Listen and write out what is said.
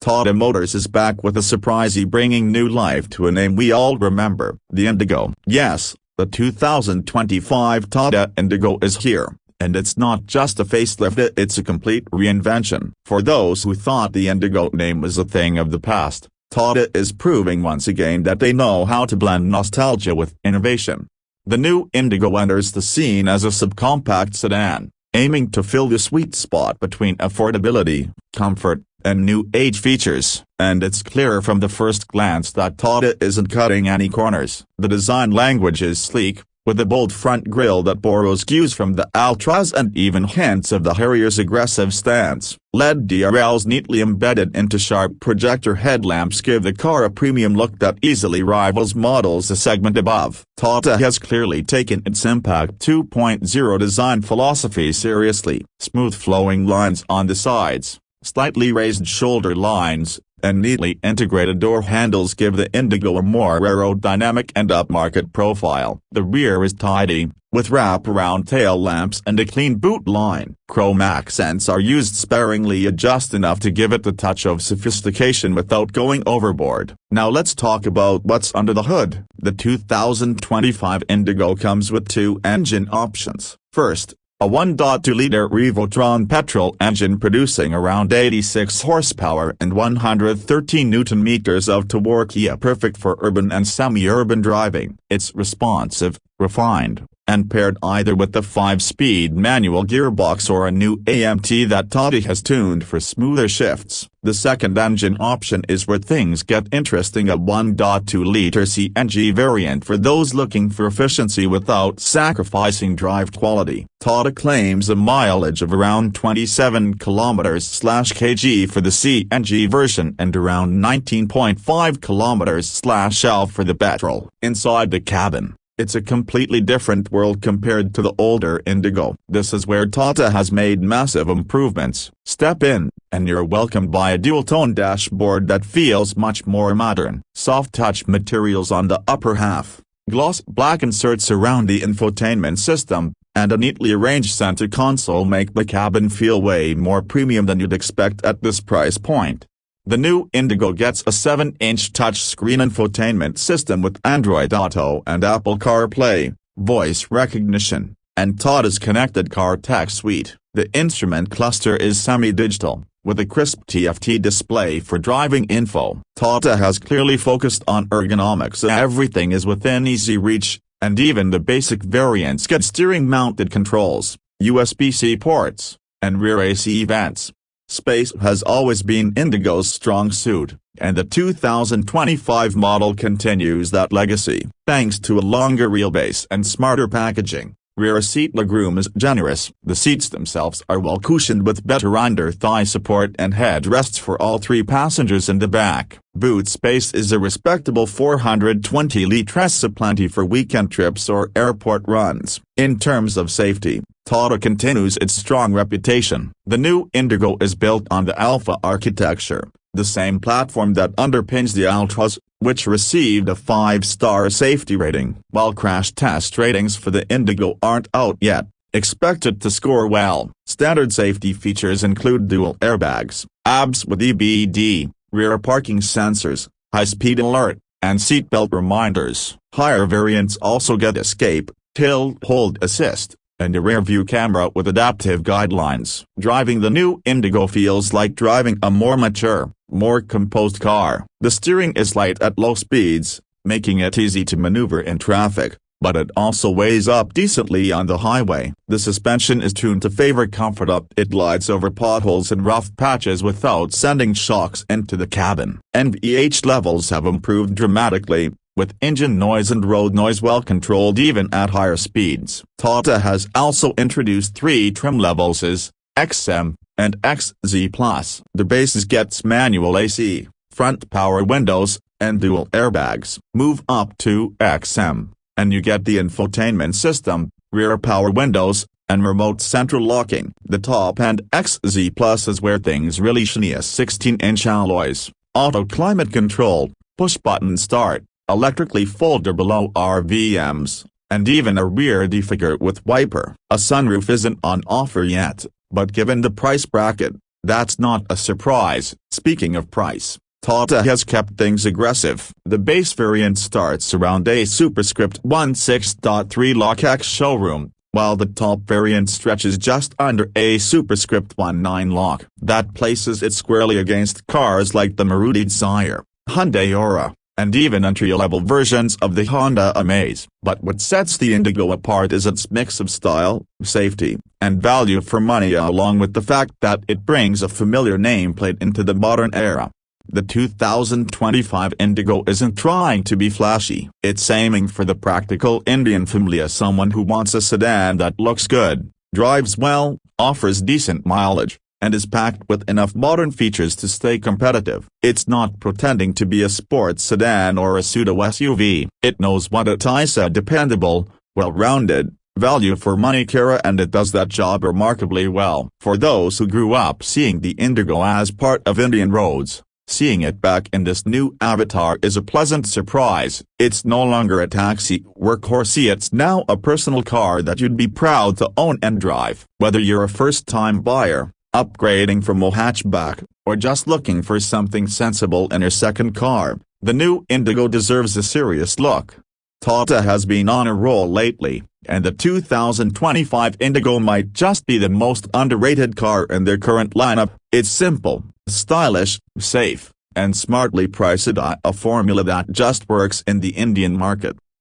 Tata Motors is back with a surprise, bringing new life to a name we all remember, the Indigo. Yes, the 2025 Tata Indigo is here, and it's not just a facelift, it's a complete reinvention. For those who thought the Indigo name was a thing of the past, Tata is proving once again that they know how to blend nostalgia with innovation. The new Indigo enters the scene as a subcompact sedan, aiming to fill the sweet spot between affordability, comfort, and new age features, and it's clear from the first glance that Tata isn't cutting any corners. The design language is sleek, with a bold front grille that borrows cues from the Ultras and even hints of the Harrier's aggressive stance. LED DRLs neatly embedded into sharp projector headlamps give the car a premium look that easily rivals models a segment above. Tata has clearly taken its Impact 2.0 design philosophy seriously. Smooth flowing lines on the sides, slightly raised shoulder lines, and neatly integrated door handles give the Indigo a more aerodynamic and upmarket profile. The rear is tidy, with wraparound tail lamps and a clean boot line. Chrome accents are used sparingly, just enough to give it the touch of sophistication without going overboard. Now let's talk about what's under the hood. The 2025 Indigo comes with two engine options. First, a 1.2-liter Revotron petrol engine producing around 86 horsepower and 113 Nm of torque, perfect for urban and semi-urban driving. It's responsive, refined, and paired either with the 5-speed manual gearbox or a new AMT that Tata has tuned for smoother shifts. The second engine option is where things get interesting, a 1.2-liter CNG variant for those looking for efficiency without sacrificing drive quality. Tata claims a mileage of around 27 km/kg for the CNG version and around 19.5 km/h for the petrol. Inside the cabin, it's a completely different world compared to the older Indigo. This is where Tata has made massive improvements. Step in, and you're welcomed by a dual-tone dashboard that feels much more modern. Soft-touch materials on the upper half, gloss black inserts around the infotainment system, and a neatly arranged center console make the cabin feel way more premium than you'd expect at this price point. The new Indigo gets a 7-inch touchscreen infotainment system with Android Auto and Apple CarPlay, voice recognition, and Tata's connected car tech suite. The instrument cluster is semi-digital, with a crisp TFT display for driving info. Tata has clearly focused on ergonomics. Everything is within easy reach, and even the basic variants get steering-mounted controls, USB-C ports, and rear AC vents. Space has always been Indigo's strong suit, and the 2025 model continues that legacy. Thanks to a longer wheelbase and smarter packaging, rear seat legroom is generous. The seats themselves are well cushioned with better under-thigh support and headrests for all three passengers in the back. Boot space is a respectable 420 litres, plenty for weekend trips or airport runs. In terms of safety, Tata continues its strong reputation. The new Indigo is built on the ALFA architecture, the same platform that underpins the Ultras, which received a 5-star safety rating. While crash test ratings for the Indigo aren't out yet, expected to score well. Standard safety features include dual airbags, ABS with EBD, rear parking sensors, high-speed alert, and seatbelt reminders. Higher variants also get escape, hill hold assist, and a rear-view camera with adaptive guidelines. Driving the new Indigo feels like driving a more mature, more composed car. The steering is light at low speeds, making it easy to maneuver in traffic, but it also weighs up decently on the highway. The suspension is tuned to favor comfort. It glides over potholes and rough patches without sending shocks into the cabin. NVH levels have improved dramatically, with engine noise and road noise well controlled even at higher speeds. Tata has also introduced 3 trim levels as XM and XZ+. The base gets manual AC, front power windows, and dual airbags. Move up to XM, and you get the infotainment system, rear power windows, and remote central locking. The top end XZ+ is where things really shine. 16-inch alloys, auto climate control, push-button start, electrically foldable RVMs, and even a rear defogger with wiper. A sunroof isn't on offer yet, but given the price bracket, That's not a surprise. Speaking of price, Tata has kept things aggressive. The base variant starts around a superscript 16.3 Lakh ex-showroom, while the top variant stretches just under a superscript 19 Lakh. That places it squarely against cars like the Maruti Dzire, Hyundai Aura, and even entry-level versions of the Honda Amaze. But what sets the Indigo apart is its mix of style, safety, and value for money, along with the fact that it brings a familiar nameplate into the modern era. The 2025 Indigo isn't trying to be flashy. It's aiming for the practical Indian family, someone who wants a sedan that looks good, drives well, offers decent mileage, and is packed with enough modern features to stay competitive. It's not pretending to be a sports sedan or a pseudo SUV. It knows what it is: a dependable, well-rounded, value-for-money car, and it does that job remarkably well. For those who grew up seeing the Indigo as part of Indian roads, seeing it back in this new avatar is a pleasant surprise. It's no longer a taxi workhorse, it's now a personal car that you'd be proud to own and drive. Whether you're a first-time buyer, upgrading from a hatchback, or just looking for something sensible in your second car, the new Indigo deserves a serious look. Tata has been on a roll lately, and the 2025 Indigo might just be the most underrated car in their current lineup. It's simple, stylish, safe, and smartly priced, a formula that just works in the Indian market.